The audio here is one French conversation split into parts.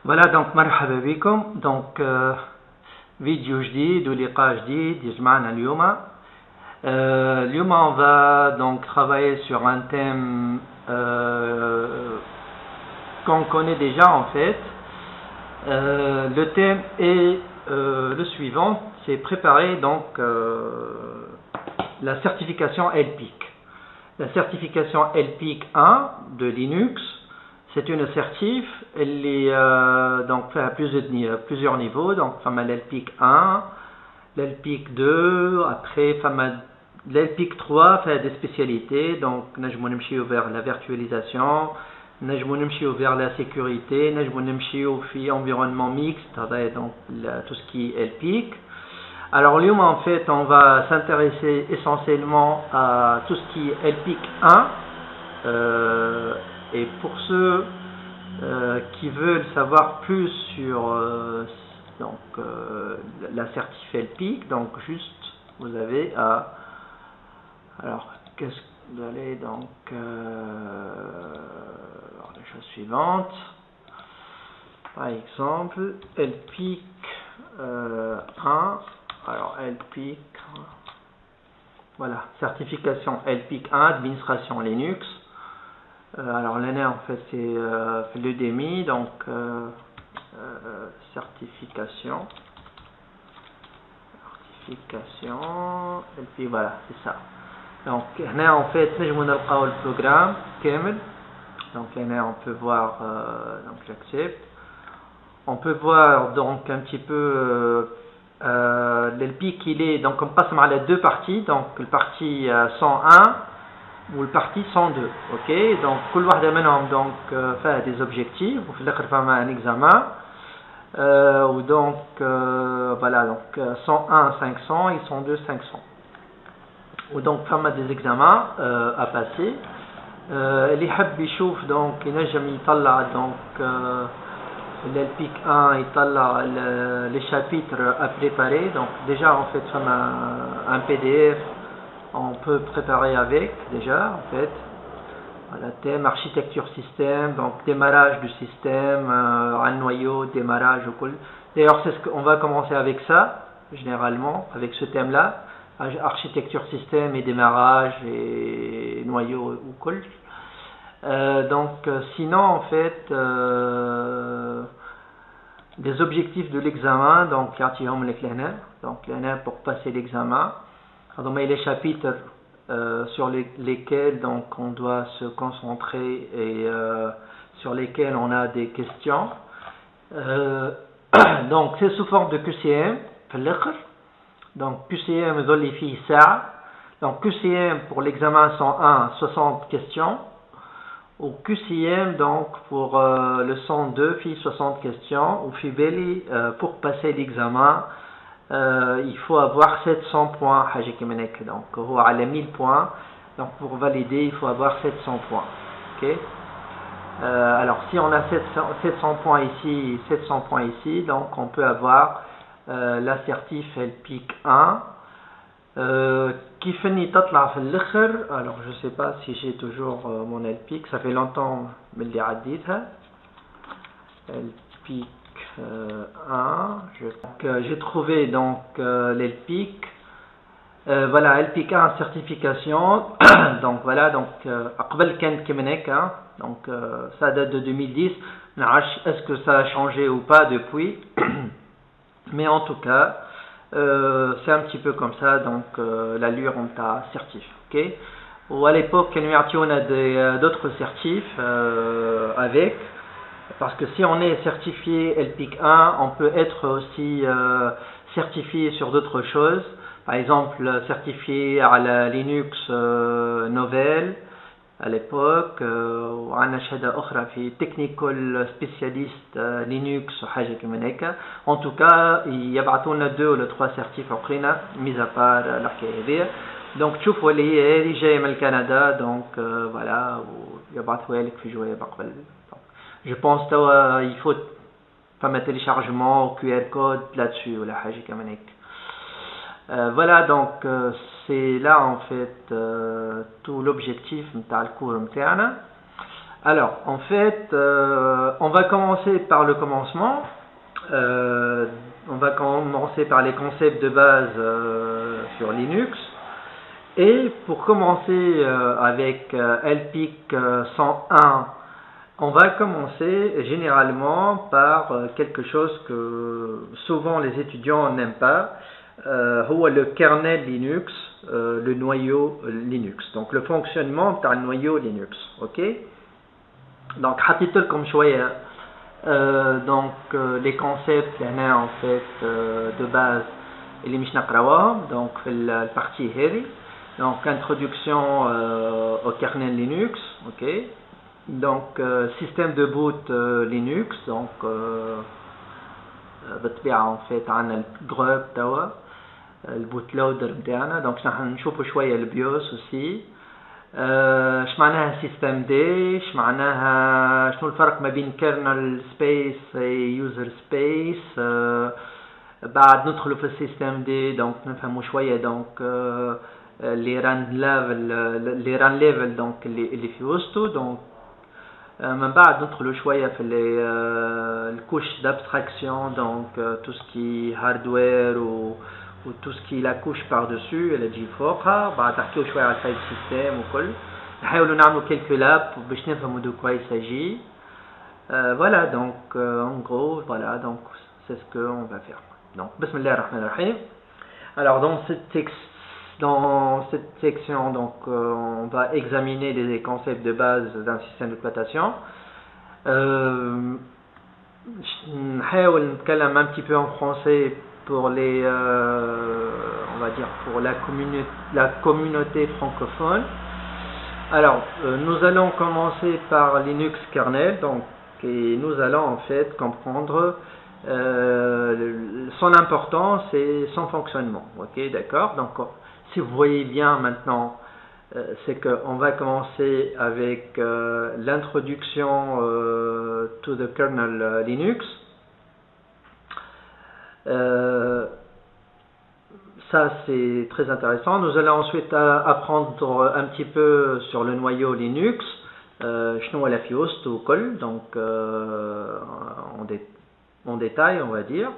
Voilà, donc مرحبا بكم. Donc فيديو جديد ولقاء جديد يجمعنا اليوم. اليوم on va donc travailler sur un thème qu'on connaît déjà en fait. Le thème est le suivant, c'est préparer donc la certification LPIC. La certification LPIC 1 de Linux, c'est une certif, elle est donc fait à plusieurs niveaux, donc l'LPIC 1, l'LPIC 2, après l'LPIC 3 fait des spécialités, donc nous allons vers la virtualisation, nous allons vers la sécurité, nous allons vers l'environnement mixte, donc tout ce qui est LPIC. Alors lui en fait on va s'intéresser essentiellement à tout ce qui est LPIC 1 et pour ceux qui veulent savoir plus sur la certif LPIC, donc juste vous avez à alors qu'est-ce que vous allez donc la chose suivante, par exemple LPIC 1. Alors LPIC, voilà, certification LPIC 1, administration Linux. Alors l'année en fait c'est l'Udemy, donc certification, et puis voilà, c'est ça. Donc là en fait nous allons voir le programme كامل. Donc là on peut voir, donc j'accepte. On peut voir donc un petit peu l'LPIC, il est donc on passe à les deux parties, donc le parti 101 ou le parti 102, ok. Donc كل واحدة منهم donc fait des objectifs وفي الآخر فما un examen ou donc voilà, donc 101 500 et 102 500 ou donc فما des examens à passer. اللي يحب يشوف donc ينجم يطلع donc l'LPIC 1 يطلع les chapitres à préparer. Donc déjà en fait un PDF on peut préparer avec déjà en fait. Voilà, thème architecture système, donc démarrage du système, un noyau, démarrage au col. D'ailleurs c'est ce qu'on va commencer avec ça généralement, avec ce thème là, architecture système et démarrage et noyau ou col. Donc sinon en fait des objectifs de l'examen, donc pour passer l'examen, donc les chapitres sur lesquels donc on doit se concentrer et sur lesquels on a des questions. Donc c'est sous forme de QCM. Donc QCM donc QCM pour l'examen 101 60 questions. Au QCM, donc pour le 102, 60 questions. Au FIBELI, pour passer l'examen, il faut avoir 700 points. Donc, à 1000 points. Donc, pour valider, il faut avoir 700 points. Okay. Alors, si on a 700 points ici, 700 points ici, donc on peut avoir l'assertif LPIC 1. Qui finit تطلع في الآخر. Alors je sais pas si j'ai toujours mon LPIC, ça fait longtemps من اللي عديتها. LPIC 1, j'ai trouvé donc l'LPIC. Voilà, LPIC 1 certification. Donc voilà, donc قبل كانت كما هيك, donc ça date de 2010. Est-ce que ça a changé ou pas depuis? Mais en tout cas c'est un petit peu comme ça, donc l'allure on t'a certif, ok. Ou à l'époque on a d'autres certifs avec, parce que si on est certifié LPIC 1 on peut être aussi certifié sur d'autres choses, par exemple certifié à la Linux Novel à l'époque, وعندنا شهادة أخرى في technical specialist Linux وحاجة كمان هيك. En tout cas يبعثوا لنا 2 ولا 3 certifs أخرين mis à part الحكاية هذيا. donc تشوفوا اللي هي هذه جاية من كندا, donc voilà, ويبعثوها لك في جواب قبل. je pense توا il faut فما téléchargement QR code là-dessus ولا حاجة كمان هيك. Voilà, donc c'est là en fait tout l'objectif de le cours interne. Alors, en fait, on va commencer par le commencement. On va commencer par les concepts de base sur Linux. Et pour commencer avec LPIC 101, on va commencer généralement par quelque chose que souvent les étudiants n'aiment pas. Le kernel Linux, le noyau Linux. Donc le fonctionnement par le noyau Linux. Ok? Donc, حطيتلكم شوية les concepts هنا en fait de base اللي مش نقراوهم donc في الpartie هذه. Donc introduction au kernel Linux, ok. Donc système de boot Linux, donc بالطبيعة en fait عندنا الجروب توا البوتلودر بتاعنا. donc راح نشوفوا شوية البيوس aussi. ايش معناها سيستم دي، ايش معناها، شنو الفرق ما بين كيرنل سبيس يوزر سبيس. بعد ندخلوا في السيستم دي دونك نفهموا شويه دونك لي ران ليفل دونك اللي في وسطه. دونك من بعد ندخلوا شويه في الكوش d'abstraction donc tout ce qui hardware ou tout ce qui est la couche par-dessus اللي تجي فوقها. بعد نحكيو شويه على الفايل سيستم وكل، نحاولوا نعملوا quelques labs باش نفهموا de quoi il s'agit. Voilà donc en gros voilà donc c'est ce que on va faire. Donc bismillah ar-Rahman ar-Rahim. Alors dans cette section donc on va examiner les concepts de base d'un système d'exploitation. نحاول نتكلم un petit peu en français pour les on va dire pour la communauté francophone. Alors nous allons commencer par Linux kernel donc, et nous allons en fait comprendre son importance et son fonctionnement. Ok, d'accord. Donc si vous voyez bien maintenant, c'est qu'on va commencer avec l'introduction to the kernel Linux. Ça c'est très intéressant. Nous allons ensuite apprendre un petit peu sur le noyau Linux, شنو هو في وسطه وكل donc en détail on va dire.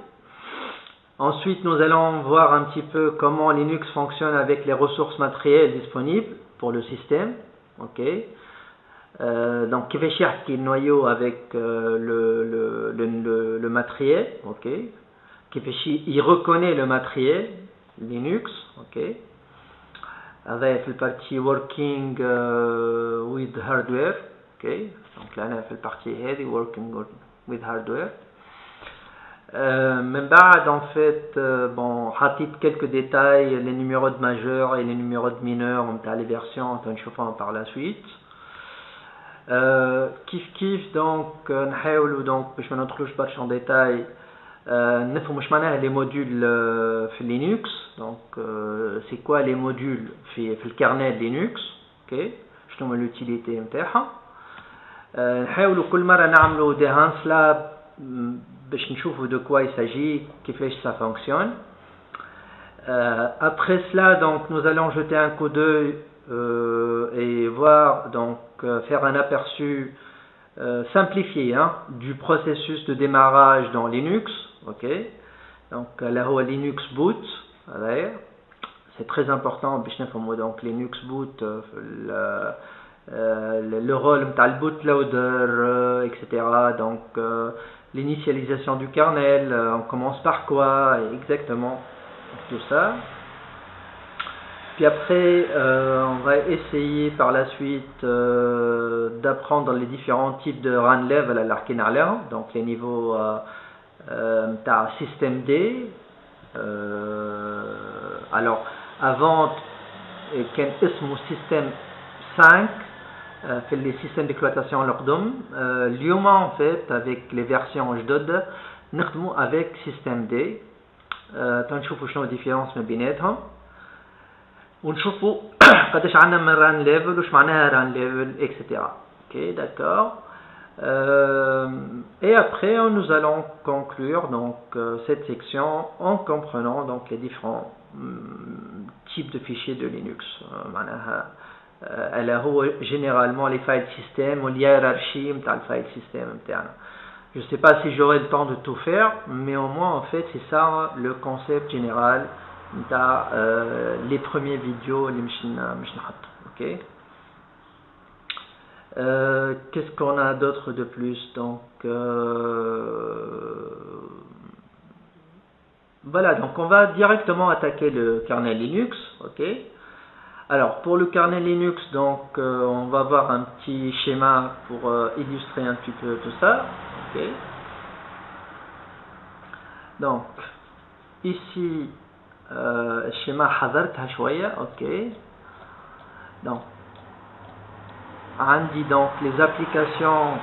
Ensuite nous allons voir un petit peu comment Linux fonctionne avec les ressources matérielles disponibles pour le système. Ok. Donc كيفاش يحكي النويو avec le matériel. Ok. كيفاش il reconnaît le matériel Linux. Ok. avec le partie working with hardware. Ok. Donc là on a fait le partie heavy working with hardware. من بعد en fait bon حطيت quelques détails les numéros de majeur et les numéros de mineur نتاع les versions نشوفهم par la suite. كيف donc نحاولوا donc باش ما ندخلوش برشا en détail نفهموا واش معناها les modules في Linux. donc c'est quoi les modules في le kernel Linux. ok. شنو هما l'utilité نتاعها. نحاولوا كل مرة نعملوا des Hans Lab باش نشوفوا de quoi il s'agit, كيفاش ça fonctionne. Après cela donc nous allons jeter un coup d'œil et voir donc faire un aperçu simplifié du processus de démarrage dans Linux. ok. donc là هو Linux boot. c'est très important باش نفهموا donc Linux boot le rôle نتاع bootloader etc. donc l'initialisation du kernel, on commence par quoi exactement, tout ça. Puis après on va essayer par la suite d'apprendre les différents types de run level à l'archénarler, donc les niveaux système D. Alors avant كان اسمه système 5 في les systèmes d'exploitation القدم. اليوم en fait avec les versions جدد نخدموا avec système D. تنشوفوا شنو الديفيرونس ما بيناتهم ونشوفوا قداش عندنا من run level وش معناها run level etc. ok d'accord. Et après nous allons conclure donc cette section en comprenant donc les différents types de fichiers de Linux. معناها اللي هو généralement les file system ou l'hierarchie بتاع الفايل system بتاعنا. Je ne sais pas si j'aurai le temps de tout faire, mais au moins en fait c'est ça le concept général بتاع les premiers vidéos اللي مش نحطهم. Ok. Qu'est-ce qu'on a d'autre de plus? Donc voilà, donc on va directement attaquer le kernel Linux. Ok. Alors pour le kernel Linux, donc on va voir un petit schéma pour illustrer un petit peu tout ça. Ok. Donc ici schéma حضرتها شوية. Ok. Donc عندي donc les applications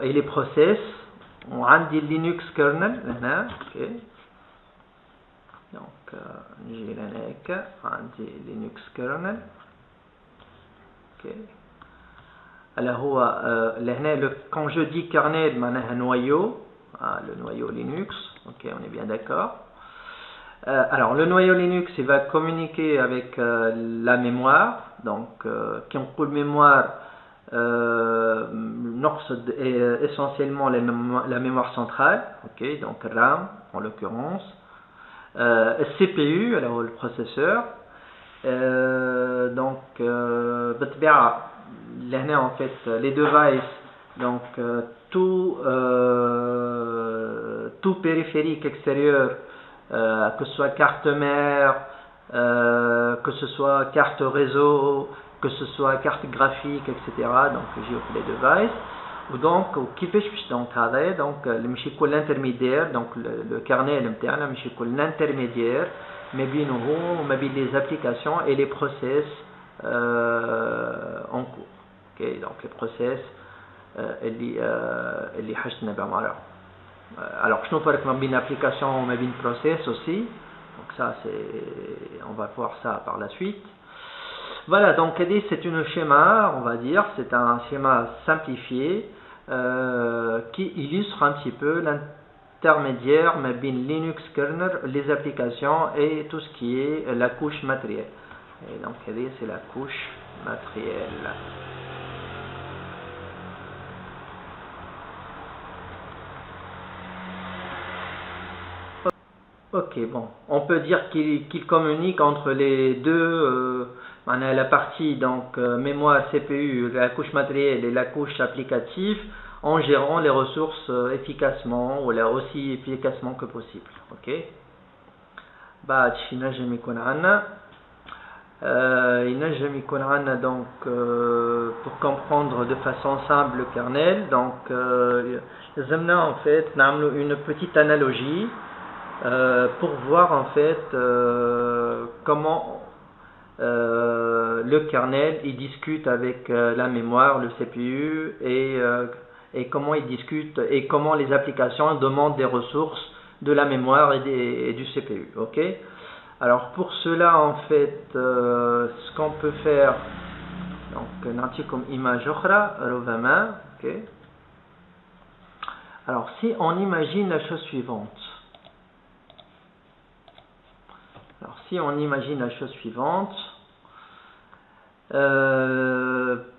et les process. وعندي Linux kernel هنا. Ok. Donc نجي لهناك عندي Linux kernel. Ok. Alors لهنا quand je dis kernel معناها noyau, le noyau Linux. Ok, on est bien d'accord. Alors le noyau Linux il va communiquer avec la mémoire. Donc qui on coule mémoire نقصد essentiellement la mémoire centrale. Ok, donc RAM en l'occurrence. CPU, alors le processeur. Donc بالطبيعة لهنا en fait les devices, donc tout périphérique extérieur, que ce soit carte mère, que ce soit carte réseau, que ce soit carte graphique, etc. Donc j'ai les devices. Donc كيفاش باش donc هذا donc ماشي يكون l'intermédiaire, donc le kernel نتاعنا ماشي يكون l'intermédiaire ما بينه وما بين les applications et les process en cours. Ok, donc les process اللي حاجتنا بهم. Alors شنو الفرق ما بين application وما بين process aussi. Donc ça on va voir ça par la suite. Voilà, donc c'est une schéma, on va dire, c'est un schéma simplifié qui illustre un petit peu l'intermédiaire mais bien Linux kernel, les applications et tout ce qui est la couche matérielle. Et donc c'est la couche matérielle. Ok, bon, on peut dire qu'il communique entre les deux, la partie donc mémoire CPU, la couche matérielle et la couche applicative, en gérant les ressources efficacement ou là aussi efficacement que possible. Ok. بعد شي نجم يكون عنا ينجم يكون عنا donc pour comprendre de façon simple le kernel, donc لازمنا en fait نعملوا une petite analogie pour voir en fait comment le kernel il discute avec la mémoire, le CPU et comment il discute et comment les applications demandent des ressources de la mémoire et du CPU. Ok. Alors pour cela en fait ce qu'on peut faire, donc نعطيكم image أخرى ربما. Ok. Alors si on imagine la chose suivante. Alors si on imagine la chose suivante,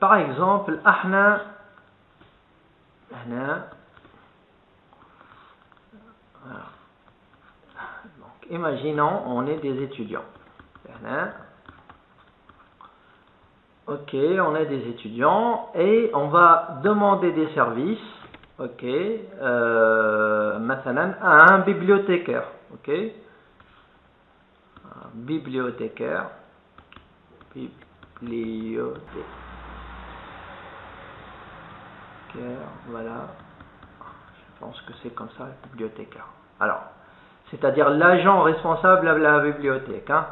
par exemple احنا هنا donc imaginons on est des étudiants هنا. Ok, on est des étudiants et on va demander des services. Ok, مثلا à un bibliothécaire. Ok, bibliothécaire, voilà, je pense que c'est comme ça, bibliothécaire. Alors, c'est-à-dire l'agent responsable de la bibliothèque. Hein?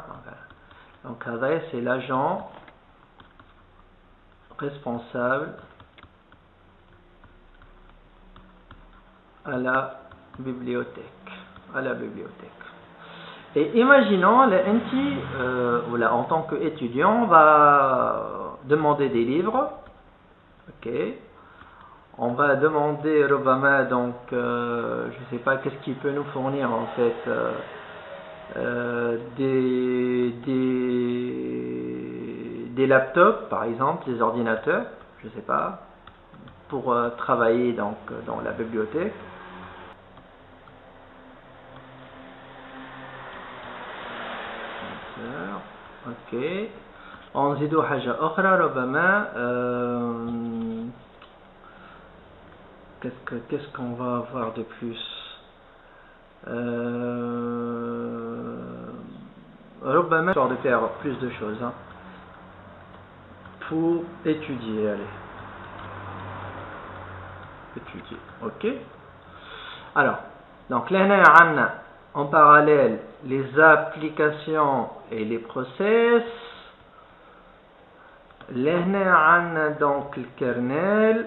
Donc, c'est l'agent responsable à la bibliothèque. Et imaginons, en tant qu'étudiant, on va demander des livres. Ok. On va demander Robama, donc je ne sais pas qu'est-ce qu'il peut nous fournir en fait, des des laptops, par exemple, des ordinateurs, je sais pas, pour travailler donc dans la bibliothèque. Ok. نزيدو حاجة أخرى ربما qu'est-ce qu'on va avoir de plus ربما histoire de faire plus de choses hein, pour étudier. Allez, étudier. Ok. Alors donc là on a en parallèle les applications et les process. Là on a donc le kernel.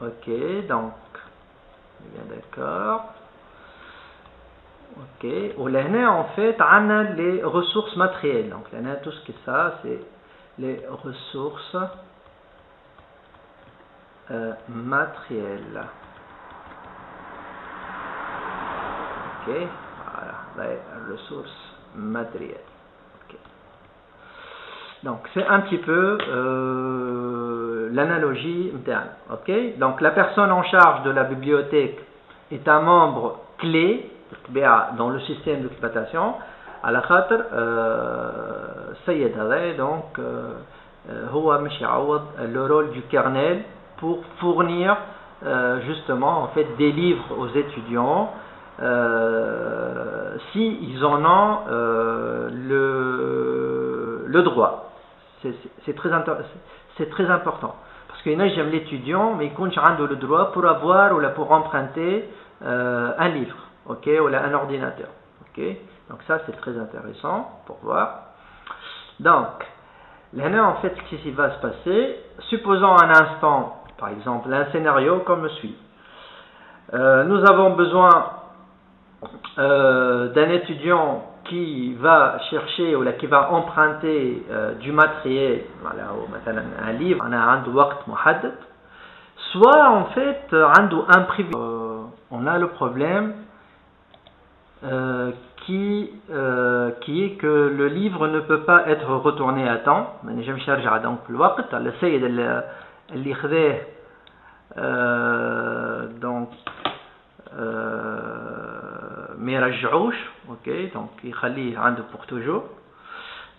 Ok, donc bien d'accord. Ok, ou là en fait on a les ressources matérielles. Donc là tout ce qui est ça c'est les ressources matérielles. Ok, voilà, les ressources matérielles. Okay. Donc c'est un petit peu l'analogie interne. Ok, donc la personne en charge de la bibliothèque est un membre clé dans le système d'exploitation. À la خاطر السيد هذا donc هو مش يعوض le rôle du kernel pour fournir justement en fait des livres aux étudiants si ils en ont le droit. C'est très important parce que j'aime l'étudiant mais il compte le droit pour avoir ou pour emprunter un livre, ok, ou un ordinateur, ok. Donc ça c'est très intéressant pour voir. Donc là en fait ce qui va se passer, supposons un instant par exemple un scénario comme suit. Nous avons besoin d'un étudiant qui va chercher ou là, qui va emprunter du matériel, voilà, ou un livre, on a un وقت محدد, soit en fait un privé. On a le problème qui est que le livre ne peut pas être retourné à temps. نجمش نرجع donc الوقت على السيد اللي خذاه donc ما يرجعوش, ok, donc يخليه عنده pour toujours.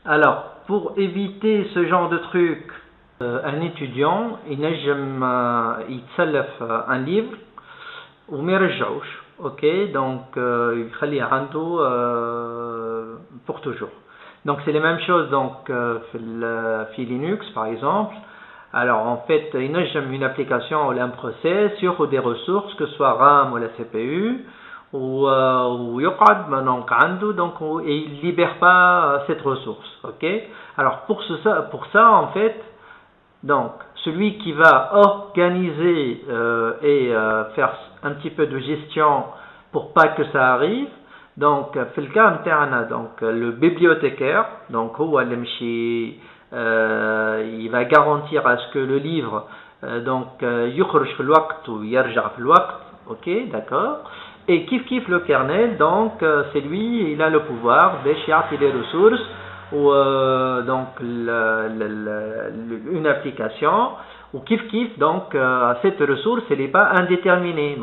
Alors pour éviter ce genre de truc, un étudiant ينجم يتسلف un livre وما يرجعوش, ok, donc يخليه عنده pour toujours. Donc c'est les mêmes choses donc في Linux par exemple. Alors en fait ينجم une application ou un process sur des ressources que ce soit RAM ou la CPU ou يقعد donc عنده donc et il libère pas cette ressource, ok. Alors pour ça en fait donc celui qui va organiser et faire un petit peu de gestion pour pas que ça arrive, donc في الكام نتاعنا donc le bibliothécaire, donc هو اللي مشي il va garantir à ce que le livre donc يخرج في الوقت ويرجع في الوقت, ok, d'accord. Et kif le kernel, donc c'est lui, il a le pouvoir باش يعطي les ressources ou donc une application ou kif donc cette ressource elle n'est pas indéterminée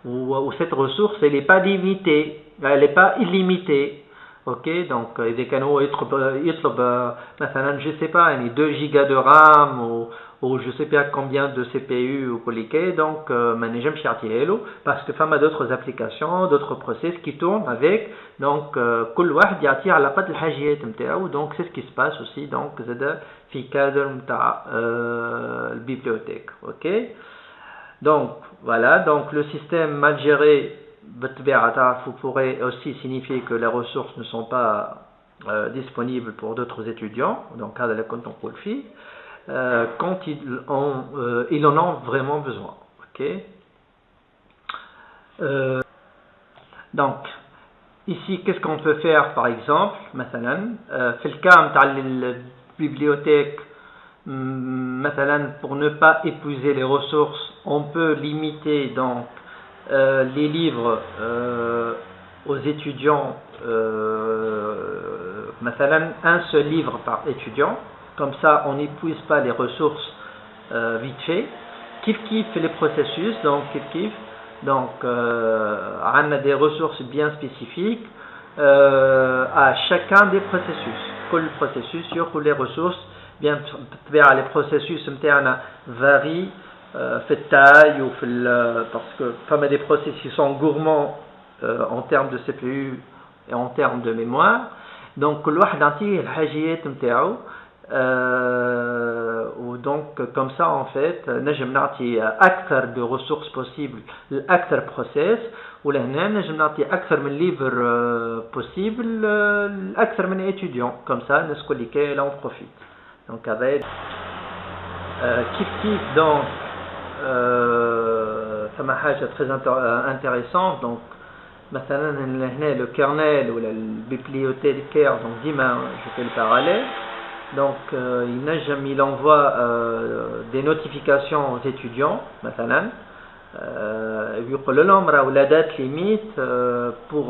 ou cette ressource elle n'est pas limitée, elle n'est pas illimitée. Ok, donc إذا كان هو يطلب مثلا je sais pas 2 gigas de RAM ou je sais pas combien de CPU ou كل donc ما نجمش يعطيه له parce que فما d'autres applications, d'autres process qui tournent avec, donc كل واحد يعطيه على قد الحاجيات نتاعو. donc c'est ce qui se passe aussi donc زاد في cadre نتاع البيبليوثèque, ok. Donc voilà, donc le système mal géré vous pourrait aussi signifier que les ressources ne sont pas disponibles pour d'autres étudiants, donc quand ils en ont vraiment besoin, ok. Donc ici qu'est-ce qu'on peut faire par exemple, مثلا في الكام تاع البيبليوثèque, pour ne pas épuiser les ressources on peut limiter donc les livres aux étudiants, un seul livre par étudiant, comme ça on n'épuise pas les ressources vite fait. Kif les processus, donc kif, donc on a des ressources bien spécifiques à chacun des processus. Quel processus sur les ressources bien les processus varient fait taille ou parce que comme des processus sont gourmands en termes de CPU et en termes de mémoire, donc كل واحد عطيه الحاجيات نتاعو donc comme ça en fait نجم نعطي اكثر de ressources possibles لاكثر process ولهنا نجم نعطي اكثر من livre possible لاكثر من étudiants comme ça الناس كل كي en profite. Donc avec kif donc ثم حاجة très intéressante. Donc مثلا هنا le kernel ou la bibliothèque, donc ديما je fais le parallèle. Donc il envoie des notifications aux étudiants مثلا يقول لهم راهو la date limite pour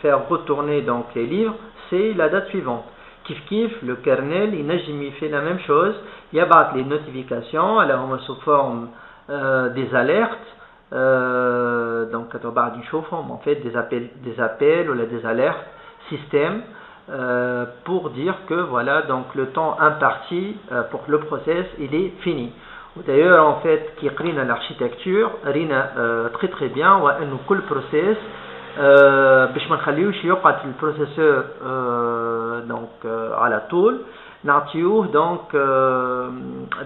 faire retourner donc les livres c'est la date suivante. Kif le kernel il fait la même chose, il y a les notifications alors sous forme des alertes donc en fait des appels ou des alertes système pour dire que voilà donc le temps imparti pour le process il est fini. D'ailleurs en fait qui قرينا l'architecture قرينا très très bien وانه كل process باش ما نخليوش يقعد في البروسيسور donc على طول نعطيوه donc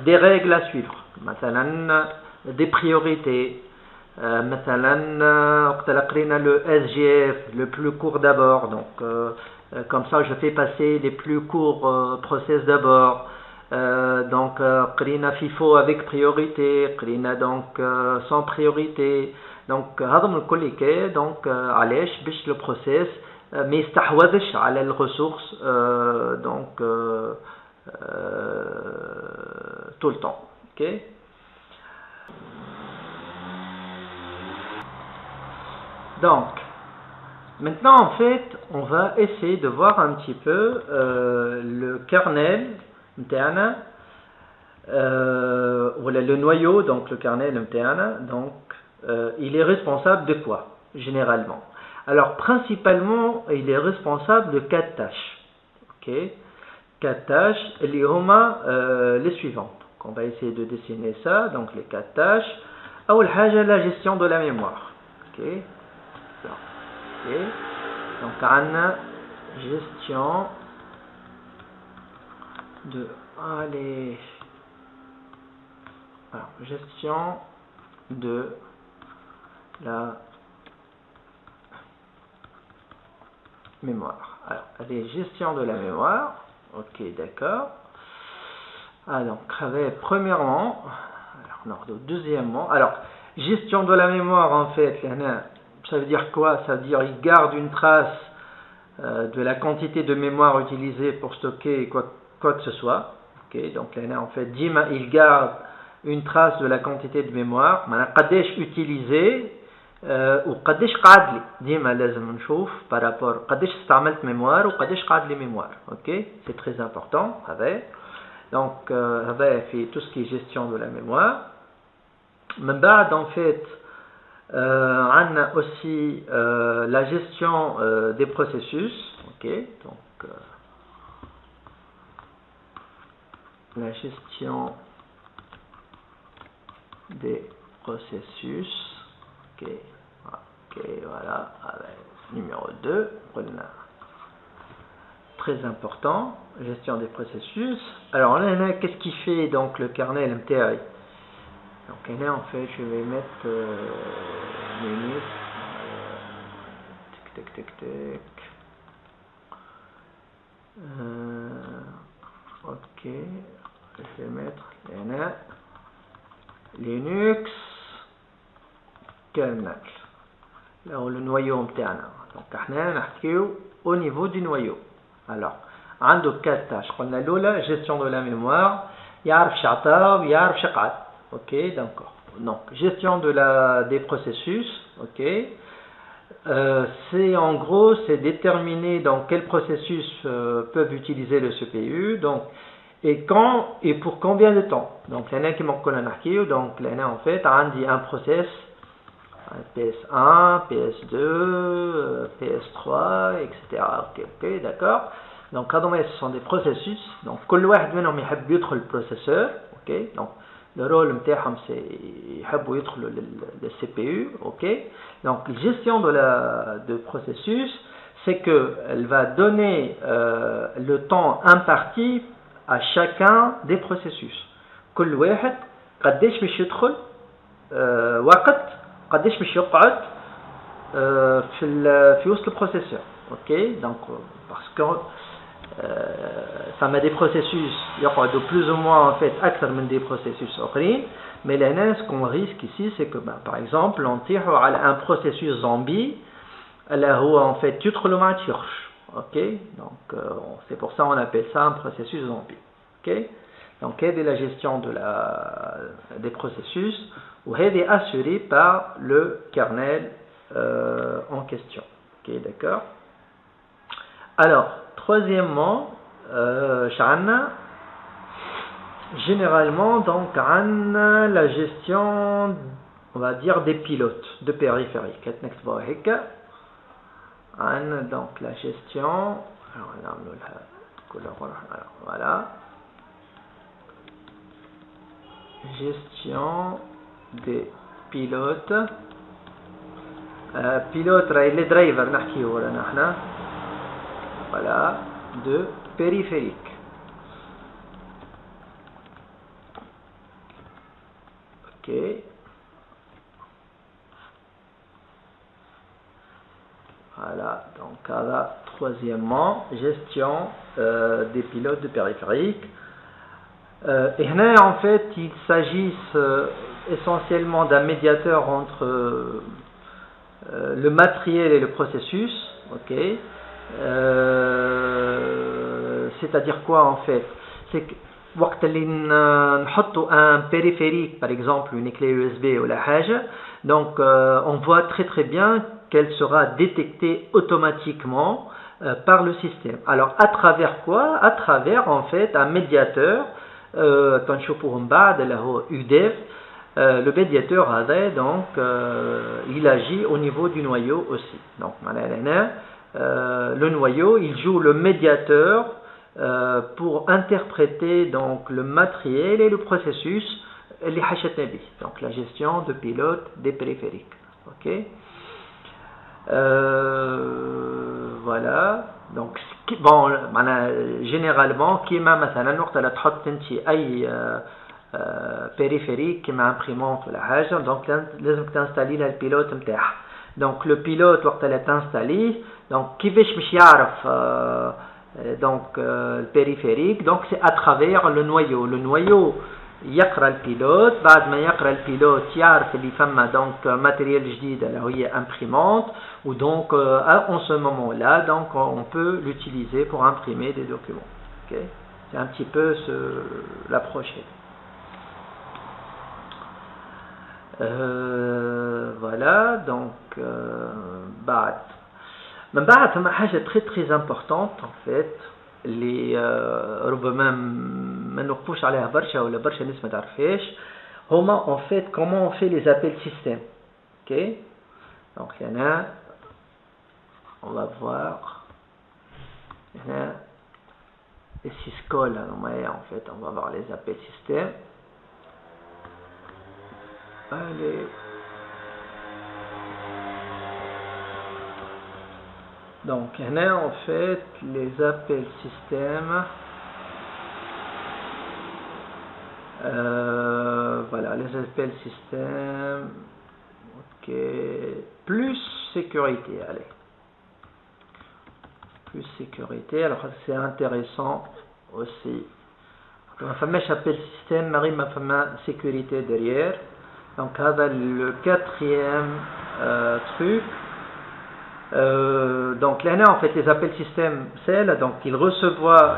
des règles à suivre مثلا des priorités مثلا وقت قرينا le SGF le plus court d'abord donc comme ça je fais passer les plus courts process d'abord donc قرينا FIFO avec priorité قرينا donc sans priorité. Donc هذا من كل كي donc علاش باش le process ما يستحوذش على الريسورس donc tout le temps. OK. Donc maintenant en fait on va essayer de voir un petit peu le kernel نتاعنا ولا le noyau donc le kernel نتاعنا donc il est responsable de quoi généralement? Alors principalement il est responsable de 4 tâches. OK, 4 tâches اللي هما les suivantes. Donc on va essayer de dessiner ça. Donc les 4 tâches. أول حاجة la gestion de la mémoire. OK. OK. Donc عندنا gestion de gestion de la mémoire. Alors, allez, gestion de la mémoire. Ok, d'accord. Alors, premièrement, alors, non, deuxièmement, alors, gestion de la mémoire, en fait, ça veut dire quoi? Ça veut dire il garde une trace de la quantité de mémoire utilisée pour stocker quoi que ce soit. Ok, donc là, en fait, Dima, il garde une trace de la quantité de mémoire. Maintenant, قديش utilisé وقديش قعد لي. ديما لازم نشوف par rapport قديش استعملت mémoire وقديش قعد لي mémoire. Ok, c'est très important. Donc, fait tout ce qui est gestion de la mémoire. من بعد, en fait, on a aussi la gestion des processus. Ok, donc la gestion des processus. Ok, voilà. Numéro 2, très important, gestion des processus. Alors là, qu'est-ce qui fait donc le kernel MTI? Donc là, en fait, je vais mettre minute. Ok, je vais mettre Linux kernel. Là où le noyau متاعنا. Donc احنا نحكيو au niveau du noyau. Alors, عنده 4 tâches. قلنا الأولى gestion de la mémoire. يعرف شعطا ويعرف شقعد. Ok, d'accord. Donc, gestion des processus. Ok. C'est en gros, c'est déterminer dans quel processus peuvent utiliser le CPU. Donc, et quand et pour combien de temps. Donc là qui m'en connaît donc là en fait on dit un process PS1, PS2, PS3, etc. Ok, d'accord. Donc ce sont des processus. Donc كل واحد منهم يحب يدخل البروسيسور. Ok. Donc le rôle نتاعهم c'est يحبوا يدخلوا le CPU. Ok. Donc la gestion de processus, c'est que elle va donner le temps imparti à chacun des processus. كل واحد قديش باش يدخل وقت قديش باش يقعد في وسط البروسيسور. Ok. Donc parce que ça met des processus يقعدوا plus ou moins en fait أكثر من des processus آخرين. Mais là ce qu'on risque ici c'est que par exemple on tire على un processus zombie là où en fait يدخل وما عادش يخرج. Ok. Donc c'est pour ça on appelle ça un processus zombie. Ok. Donc c'est la gestion des processus ou est assurée par le kernel en question. Ok, d'accord. Alors troisièmement, généralement donc la gestion, on va dire, des pilotes de périphériques. Donc la gestion, voilà, gestion des pilotes. Pilote les drivers نحكيو ولا نحنا. Voilà, de périphérique. Ok. Voilà, donc là, troisièmement, gestion des pilotes de périphérique. Et là, en fait, il s'agisse essentiellement d'un médiateur entre le matériel et le processus. Ok. C'est-à-dire quoi en fait? C'est que وقت اللي نحطوا un périphérique, par exemple une clé USB ou la حاجة, donc on voit très bien qu'elle sera détectée automatiquement par le système. Alors à travers quoi? À travers en fait un médiateur كنشوفوه من بعد اللي هو UDEF. Le médiateur هذا donc il agit au niveau du noyau aussi. Donc le noyau il joue le médiateur pour interpréter donc le matériel et le processus اللي حشتنا به. Donc la gestion de pilote des périphériques. Ok. Voilà. Donc bon généralement كيما مثلا وقت اللي تحط انت اي périphérique كيما imprimante ولا حاجه donc لازمك تنستالي لها البيلوت نتاعها. Donc le pilote وقت اللي تنستاليه donc كيفاش باش يعرف donc le périphérique, donc c'est à travers le noyau. Le noyau يقرأ البيلوت, بعد ما يقرأ البيلوت يعرف اللي فما donc matériel جديد اللي هي imprimante, ou donc en ce moment-là donc on peut l'utiliser pour imprimer des documents. Okay. C'est un petit peu l'approche. Voilà, donc من بعد فما حاجة très importante en fait اللي ربما ما نوقفوش عليها برشا ولا برشا ناس ما تعرفهاش هما en fait comment on fait les appels système. Ok. Donc هنا on va voir هنا les syscalls en fait on va voir les appels système. Allez. Donc, là, en fait, les appels système. Voilà, les appels système. Ok. Plus sécurité, allez. Plus sécurité. Alors, c'est intéressant aussi. Ma femme appel système, Marie ma femme sécurité derrière. Donc, le quatrième truc. Donc là en fait les appels système celles donc ils reçoivent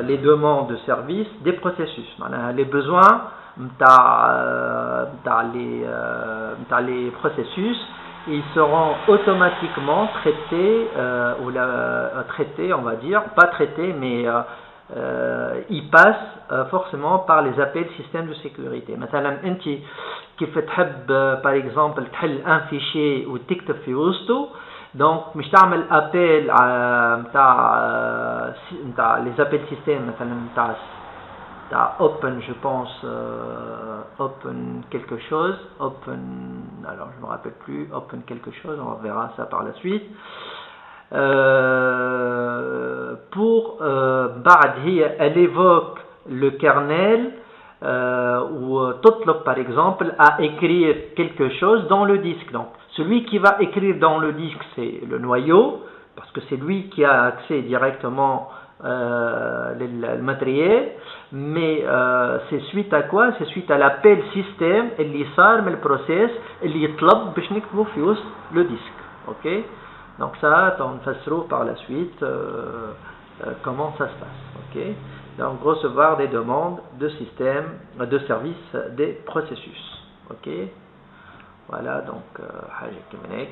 les demandes de service des processus, les besoins les processus ils seront automatiquement traités, traités, on va dire, pas traités, mais ils passent forcément par les appels système de sécurité. مثلا انت كيف تحب par exemple تحل un fichier وتكتب في وسطه، donc مش تعمل appel نتاع les appels système مثلا نتاع open, je pense, open quelque chose, open, alors je me rappelle plus, open quelque chose, on verra ça par la suite. Pour بعد elle évoque le kernel ou تطلب par exemple à écrire quelque chose dans le disque. Donc celui qui va écrire dans le disque, c'est le noyau, parce que c'est lui qui a accès directement le matériel, mais c'est suite à quoi? C'est suite à l'appel système اللي صار من البروسيس اللي يطلب باش نكتبه في وسط le disque. Ok, donc ça on fassera par la suite comment ça se passe. Ok, donc recevoir des demandes de système, de service des processus. Ok, voilà donc حاجة كمان هيك.